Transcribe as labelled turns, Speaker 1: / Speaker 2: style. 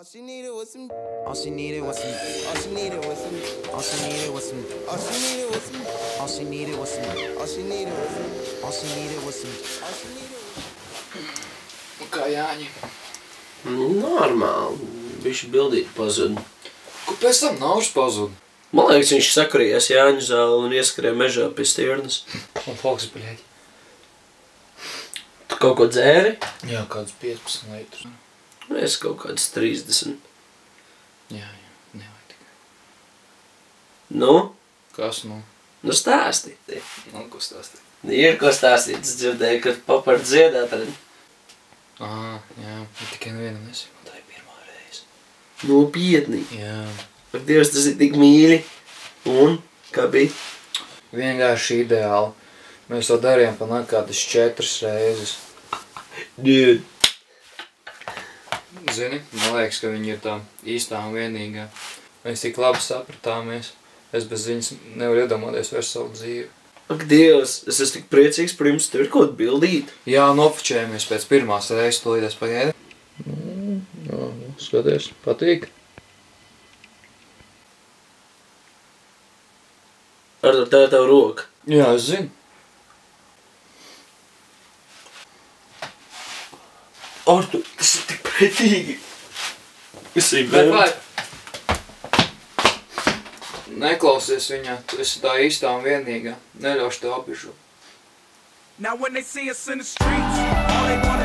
Speaker 1: All she needed was some.
Speaker 2: All she needed was some.
Speaker 1: All she needed was some.
Speaker 2: All she needed was some.
Speaker 1: All she needed was some.
Speaker 2: All she needed was some.
Speaker 1: All she needed was some.
Speaker 2: All she needed was some.
Speaker 1: All she needed was.
Speaker 3: Kā Jāņi?
Speaker 4: Normāli. Bišķi bildīt pazuda.
Speaker 3: Kur pēc tam Nauris pazuda?
Speaker 4: Man liekas, viņš sakarījās Jāņu zāli un ieskarēja mežā pie stirnas.
Speaker 3: Un Foks, bļēģi.
Speaker 4: Tu kaut ko dzēri?
Speaker 3: Jā, kādus 15 litrus.
Speaker 4: Es kaut kāds 30.
Speaker 3: Jā, nevajag tikai.
Speaker 4: Nu?
Speaker 3: Kas nu?
Speaker 4: Nu stāsti.
Speaker 3: Nu, ko stāstīt?
Speaker 4: Ir ko stāstīt. Es dzirdēju, ka papar dziedāt arī.
Speaker 3: Jā, tikai nevienam nesi. Tā ir pirmā reize.
Speaker 4: Nopietni.
Speaker 3: Jā.
Speaker 4: Ak, Dievs, tas ir tik mīļi. Un? Kā bija?
Speaker 3: Vienkārši ideāli. Mēs to darījām pa nekādas 4 reizes.
Speaker 4: Dude.
Speaker 3: Zini, man liekas, ka viņi ir tā īstā un vienīgā. Mēs tik labi sapratāmies. Es bez viņas nevaru iedomāties vairs savu dzīvi.
Speaker 4: Ak, Dievs, es esmu tik priecīgs par jums. Tev ir kaut bildīt.
Speaker 3: Jā, nofočējamies pēc pirmās reizes, tūlīdēs pagaidi. Skaties, patīk.
Speaker 4: Artur, tā ir tava roka.
Speaker 3: Jā, es zinu.
Speaker 4: Artur, tas ir tik pretīgi. Es ir
Speaker 3: Bet
Speaker 4: bērni.
Speaker 3: vai? Neklausies viņā, tu esi tā īstā un vienīgā. Neļaušu tev apbižot.
Speaker 1: Now when they see us in the streets, all they wanna